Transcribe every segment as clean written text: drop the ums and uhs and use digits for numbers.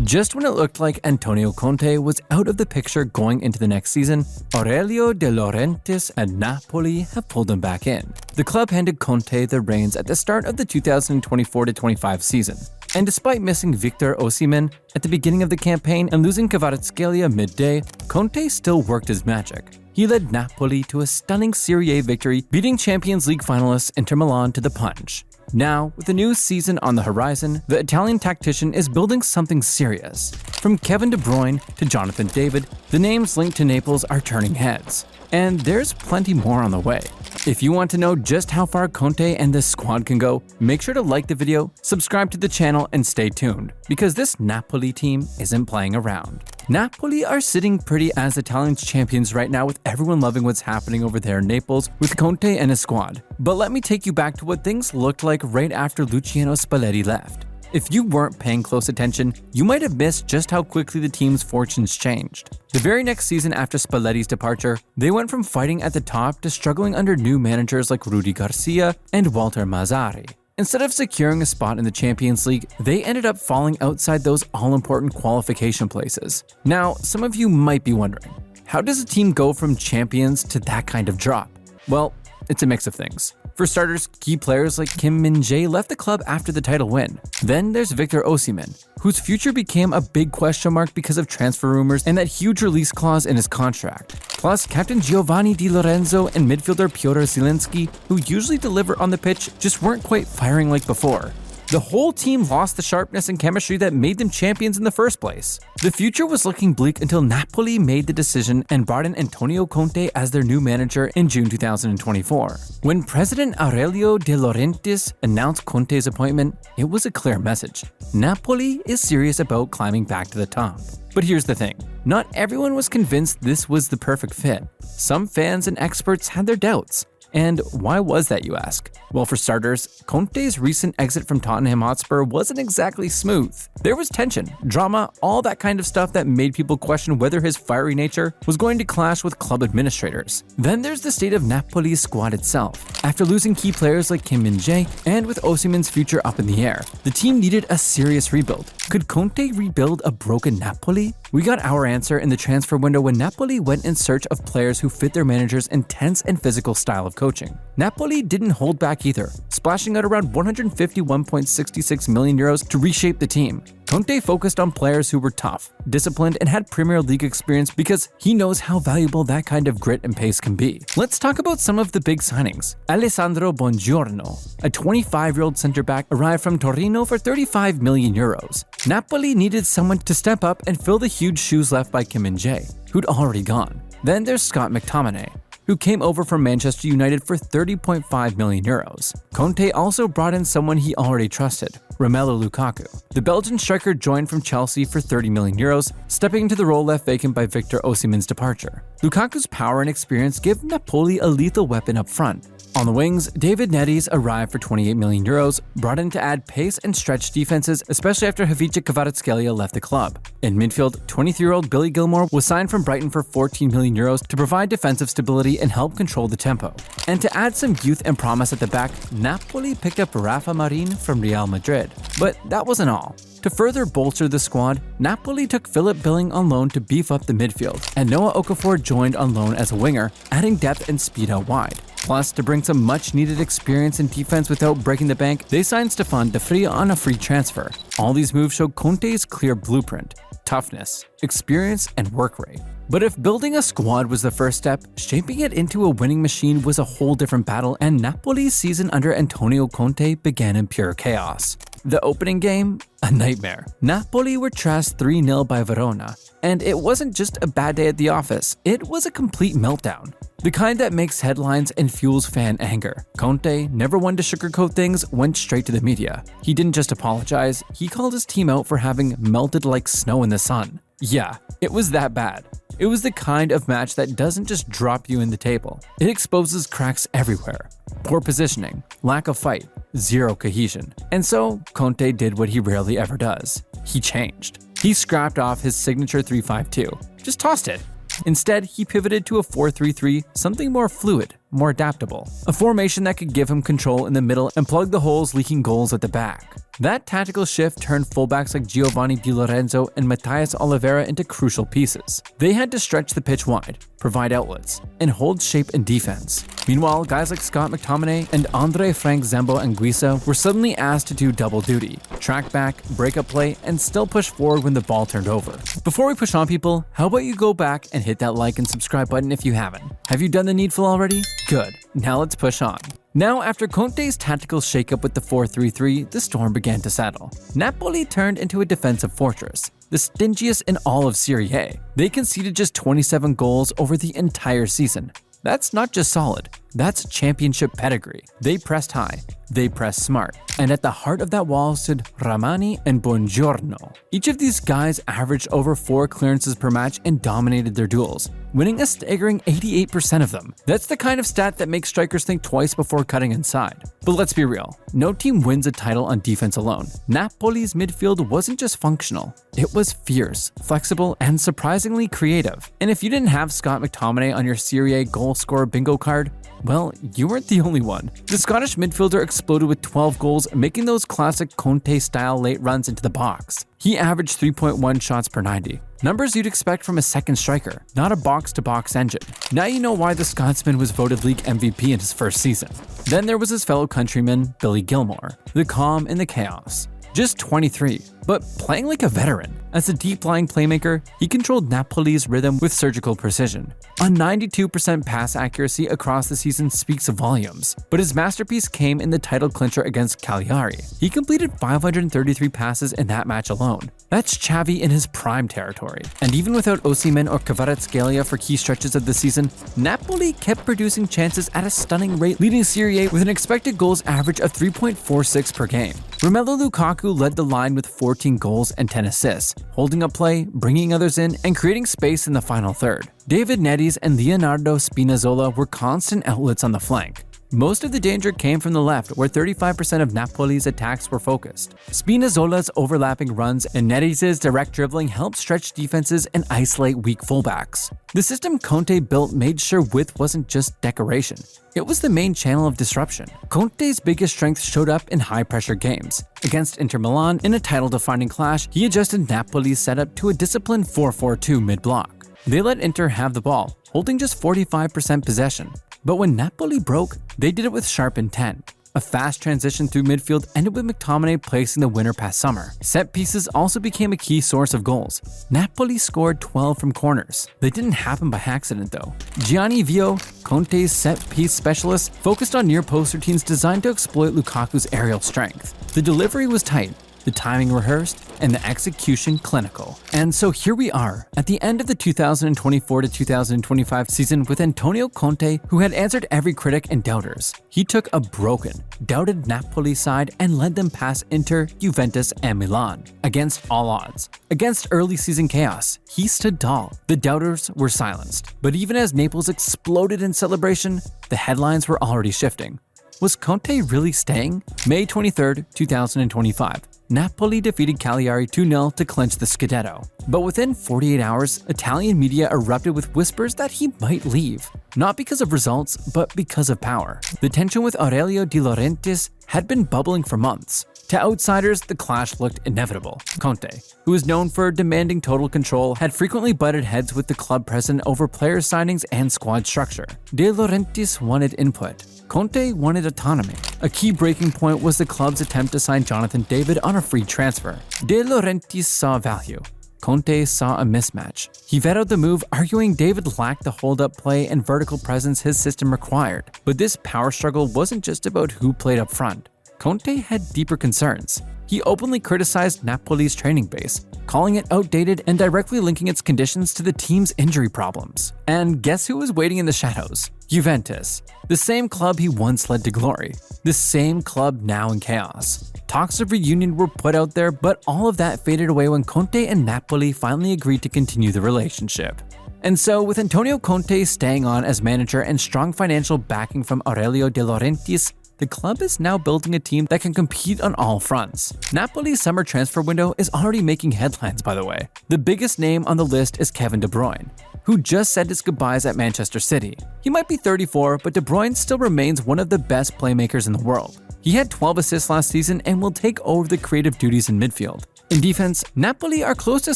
Just when it looked like Antonio Conte was out of the picture going into the next season, Aurelio De Laurentiis and Napoli have pulled him back in. The club handed Conte the reins at the start of the 2024-25 season. And despite missing Victor Osimhen at the beginning of the campaign and losing Kvaratskhelia midday, Conte still worked his magic. He led Napoli to a stunning Serie A victory, beating Champions League finalists Inter Milan to the punch. Now, with a new season on the horizon, the Italian tactician is building something serious. From Kevin De Bruyne to Jonathan David, the names linked to Naples are turning heads. And there's plenty more on the way. If you want to know just how far Conte and this squad can go, make sure to like the video, subscribe to the channel, and stay tuned, because this Napoli team isn't playing around. Napoli are sitting pretty as Italian champions right now, with everyone loving what's happening over there in Naples with Conte and his squad. But let me take you back to what things looked like right after Luciano Spalletti left. If you weren't paying close attention, you might have missed just how quickly the team's fortunes changed. The very next season after Spalletti's departure, they went from fighting at the top to struggling under new managers like Rudi Garcia and Walter Mazzarri. Instead of securing a spot in the Champions League, they ended up falling outside those all-important qualification places. Now, some of you might be wondering, how does a team go from champions to that kind of drop? Well, it's a mix of things. For starters, key players like Kim Min-jae left the club after the title win. Then there's Victor Osimhen, whose future became a big question mark because of transfer rumors and that huge release clause in his contract. Plus, captain Giovanni Di Lorenzo and midfielder Piotr Zielinski, who usually deliver on the pitch, just weren't quite firing like before. The whole team lost the sharpness and chemistry that made them champions in the first place. The future was looking bleak until Napoli made the decision and brought in Antonio Conte as their new manager in June 2024. When President Aurelio De Laurentiis announced Conte's appointment, it was a clear message. Napoli is serious about climbing back to the top. But here's the thing, not everyone was convinced this was the perfect fit. Some fans and experts had their doubts. And why was that, you ask? Well, for starters, Conte's recent exit from Tottenham Hotspur wasn't exactly smooth. There was tension, drama, all that kind of stuff that made people question whether his fiery nature was going to clash with club administrators. Then there's the state of Napoli's squad itself. After losing key players like Kim Min-jae and with Osimhen's future up in the air, the team needed a serious rebuild. Could Conte rebuild a broken Napoli? We got our answer in the transfer window when Napoli went in search of players who fit their manager's intense and physical style of coaching. Napoli didn't hold back either, splashing out around 151.66 million euros to reshape the team. Conte focused on players who were tough, disciplined, and had Premier League experience because he knows how valuable that kind of grit and pace can be. Let's talk about some of the big signings. Alessandro Buongiorno, a 25-year-old center-back, arrived from Torino for 35 million euros. Napoli needed someone to step up and fill the huge shoes left by Kim Min-jae, who'd already gone. Then there's Scott McTominay, who came over from Manchester United for 30.5 million euros. Conte also brought in someone he already trusted, Romelu Lukaku. The Belgian striker joined from Chelsea for 30 million euros, stepping into the role left vacant by Victor Osimhen's departure. Lukaku's power and experience give Napoli a lethal weapon up front. On the wings, David Neres arrived for 28 million euros, brought in to add pace and stretch defenses, especially after Havica Kvaratskhelia left the club. In midfield, 23-year-old Billy Gilmore was signed from Brighton for 14 million euros to provide defensive stability and help control the tempo. And to add some youth and promise at the back, Napoli picked up Rafa Marin from Real Madrid. But that wasn't all. To further bolster the squad, Napoli took Philip Billing on loan to beef up the midfield, and Noah Okafor joined on loan as a winger, adding depth and speed out wide. Plus, to bring some much-needed experience in defense without breaking the bank, they signed Stefan De Vrij on a free transfer. All these moves show Conte's clear blueprint: toughness, experience, and work rate. But if building a squad was the first step, shaping it into a winning machine was a whole different battle, and Napoli's season under Antonio Conte began in pure chaos. The opening game? A nightmare. Napoli were trounced 3-0 by Verona, and it wasn't just a bad day at the office, it was a complete meltdown. The kind that makes headlines and fuels fan anger. Conte, never one to sugarcoat things, went straight to the media. He didn't just apologize, he called his team out for having melted like snow in the sun. Yeah, it was that bad. It was the kind of match that doesn't just drop you in the table. It exposes cracks everywhere. Poor positioning, lack of fight, zero cohesion. And so, Conte did what he rarely ever does. He changed. He scrapped off his signature 3-5-2. Just tossed it. Instead, he pivoted to a 4-3-3, something more fluid, more adaptable. A formation that could give him control in the middle and plug the holes leaking goals at the back. That tactical shift turned fullbacks like Giovanni Di Lorenzo and Matthias Oliveira into crucial pieces. They had to stretch the pitch wide, provide outlets, and hold shape in defense. Meanwhile, guys like Scott McTominay and André-Frank Zembo Anguissa were suddenly asked to do double duty, track back, break up play, and still push forward when the ball turned over. Before we push on people, how about you go back and hit that like and subscribe button if you haven't? Have you done the needful already? Good. Now let's push on. Now, after Conte's tactical shakeup with the 4-3-3, the storm began to settle. Napoli turned into a defensive fortress, the stingiest in all of Serie A. They conceded just 27 goals over the entire season. That's not just solid, that's championship pedigree. They pressed high, they pressed smart, and at the heart of that wall stood Ramani and Buongiorno. Each of these guys averaged over 4 clearances per match and dominated their duels, winning a staggering 88% of them. That's the kind of stat that makes strikers think twice before cutting inside. But let's be real, no team wins a title on defense alone. Napoli's midfield wasn't just functional, it was fierce, flexible, and surprisingly creative. And if you didn't have Scott McTominay on your Serie A goal scorer bingo card, well, you weren't the only one. The Scottish midfielder exploded with 12 goals, making those classic Conte-style late runs into the box. He averaged 3.1 shots per 90. Numbers you'd expect from a second striker, not a box-to-box engine. Now you know why the Scotsman was voted league MVP in his first season. Then there was his fellow countryman, Billy Gilmore, the calm in the chaos. Just 23, but playing like a veteran. As a deep-lying playmaker, he controlled Napoli's rhythm with surgical precision. A 92% pass accuracy across the season speaks volumes, but his masterpiece came in the title clincher against Cagliari. He completed 533 passes in that match alone. That's Xavi in his prime territory. And even without Osimhen or Kvaratskhelia for key stretches of the season, Napoli kept producing chances at a stunning rate, leading Serie A with an expected goals average of 3.46 per game. Romelu Lukaku led the line with 14 goals and 10 assists, holding up play, bringing others in, and creating space in the final third. David Neres and Leonardo Spinazzola were constant outlets on the flank. Most of the danger came from the left, where 35% of Napoli's attacks were focused. Spinazzola's overlapping runs and Neres' direct dribbling helped stretch defenses and isolate weak fullbacks. The system Conte built made sure width wasn't just decoration. It was the main channel of disruption. Conte's biggest strength showed up in high-pressure games. Against Inter Milan, in a title-defining clash, he adjusted Napoli's setup to a disciplined 4-4-2 mid-block. They let Inter have the ball, holding just 45% possession. But when Napoli broke, they did it with sharp intent. A fast transition through midfield ended with McTominay placing the winner past Sommer. Set pieces also became a key source of goals. Napoli scored 12 from corners. They didn't happen by accident though. Gianni Vio, Conte's set-piece specialist, focused on near-post routines designed to exploit Lukaku's aerial strength. The delivery was tight, the timing rehearsed, and the execution clinical. And so here we are, at the end of the 2024-2025 season with Antonio Conte, who had answered every critic and doubters. He took a broken, doubted Napoli side and led them past Inter, Juventus, and Milan. Against all odds. Against early season chaos, he stood tall. The doubters were silenced. But even as Naples exploded in celebration, the headlines were already shifting. Was Conte really staying? May 23, 2025. Napoli defeated Cagliari 2-0 to clinch the Scudetto. But within 48 hours, Italian media erupted with whispers that he might leave. Not because of results, but because of power. The tension with Aurelio De Laurentiis had been bubbling for months. To outsiders, the clash looked inevitable. Conte, who is known for demanding total control, had frequently butted heads with the club president over player signings and squad structure. De Laurentiis wanted input. Conte wanted autonomy. A key breaking point was the club's attempt to sign Jonathan David on a free transfer. De Laurentiis saw value. Conte saw a mismatch. He vetoed the move, arguing David lacked the hold-up play and vertical presence his system required. But this power struggle wasn't just about who played up front. Conte had deeper concerns. He openly criticized Napoli's training base, calling it outdated and directly linking its conditions to the team's injury problems. And guess who was waiting in the shadows? Juventus. The same club he once led to glory. The same club now in chaos. Talks of reunion were put out there, but all of that faded away when Conte and Napoli finally agreed to continue the relationship. And so, with Antonio Conte staying on as manager and strong financial backing from Aurelio De Laurentiis, the club is now building a team that can compete on all fronts. Napoli's summer transfer window is already making headlines, by the way. The biggest name on the list is Kevin De Bruyne, who just said his goodbyes at Manchester City. He might be 34, but De Bruyne still remains one of the best playmakers in the world. He had 12 assists last season and will take over the creative duties in midfield. In defense, Napoli are close to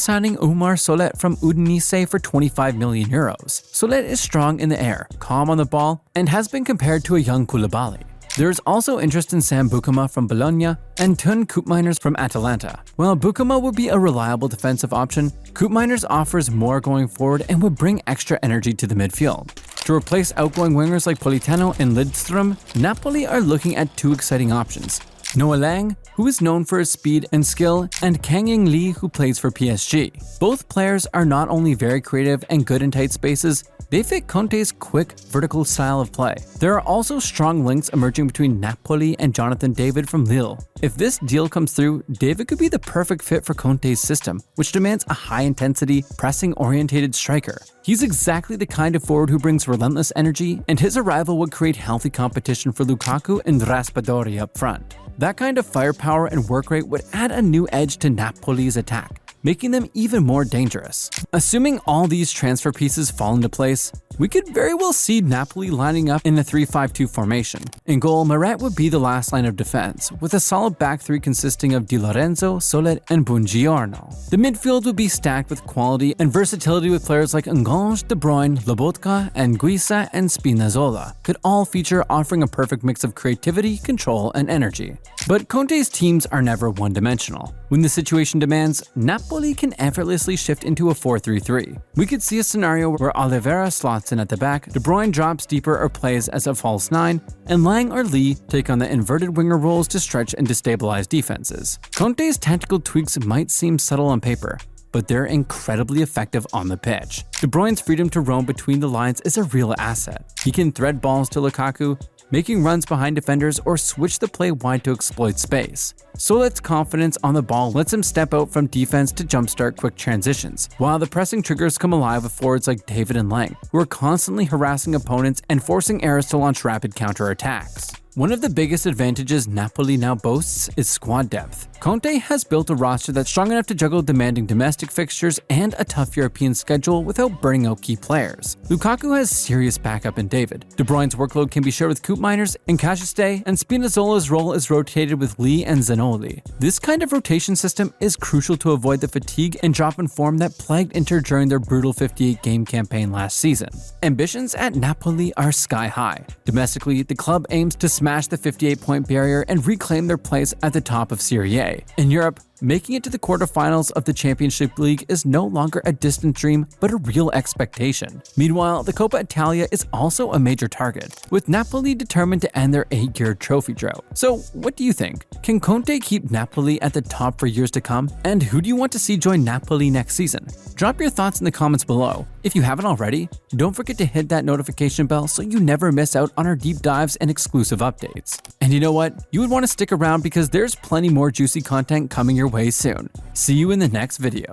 signing Oumar Solet from Udinese for €25 million. Solet is strong in the air, calm on the ball, and has been compared to a young Koulibaly. There is also interest in Sam Bukama from Bologna and Tun Koopmeiners from Atalanta. While Bukama would be a reliable defensive option, Koopmeiners offers more going forward and would bring extra energy to the midfield. To replace outgoing wingers like Politano and Lidström, Napoli are looking at two exciting options: Noah Lang, who is known for his speed and skill, and Kang In Lee, who plays for PSG. Both players are not only very creative and good in tight spaces, they fit Conte's quick, vertical style of play. There are also strong links emerging between Napoli and Jonathan David from Lille. If this deal comes through, David could be the perfect fit for Conte's system, which demands a high-intensity, pressing-oriented striker. He's exactly the kind of forward who brings relentless energy, and his arrival would create healthy competition for Lukaku and Raspadori up front. That kind of firepower and work rate would add a new edge to Napoli's attack, making them even more dangerous. Assuming all these transfer pieces fall into place, we could very well see Napoli lining up in the 3-5-2 formation. In goal, Meret would be the last line of defense, with a solid back three consisting of Di Lorenzo, Solet, and Buongiorno. The midfield would be stacked with quality and versatility, with players like Ngonge, De Bruyne, Lobotka, and Guisa and Spinazzola could all feature, offering a perfect mix of creativity, control, and energy. But Conte's teams are never one-dimensional. When the situation demands, Napoli can effortlessly shift into a 4-3-3. We could see a scenario where Oliveira slots in at the back, De Bruyne drops deeper or plays as a false nine, and Lang or Lee take on the inverted winger roles to stretch and destabilize defenses. Conte's tactical tweaks might seem subtle on paper, but they're incredibly effective on the pitch. De Bruyne's freedom to roam between the lines is a real asset. He can thread balls to Lukaku, making runs behind defenders, or switch the play wide to exploit space. Solet's confidence on the ball lets him step out from defense to jumpstart quick transitions, while the pressing triggers come alive with forwards like David and Lang, who are constantly harassing opponents and forcing errors to launch rapid counterattacks. One of the biggest advantages Napoli now boasts is squad depth. Conte has built a roster that's strong enough to juggle demanding domestic fixtures and a tough European schedule without burning out key players. Lukaku has serious backup in David. De Bruyne's workload can be shared with Koopmeiners and Cajiste, and Spinazzola's role is rotated with Lee and Zanoli. This kind of rotation system is crucial to avoid the fatigue and drop in form that plagued Inter during their brutal 58-game campaign last season. Ambitions at Napoli are sky high. Domestically, the club aims to smash the 58-point barrier and reclaim their place at the top of Serie A. In Europe, making it to the quarterfinals of the Championship League is no longer a distant dream, but a real expectation. Meanwhile, the Coppa Italia is also a major target, with Napoli determined to end their 8-year trophy drought. So, what do you think? Can Conte keep Napoli at the top for years to come? And who do you want to see join Napoli next season? Drop your thoughts in the comments below. If you haven't already, don't forget to hit that notification bell so you never miss out on our deep dives and exclusive updates. And you know what? You would want to stick around because there's plenty more juicy content coming your way soon. See you in the next video.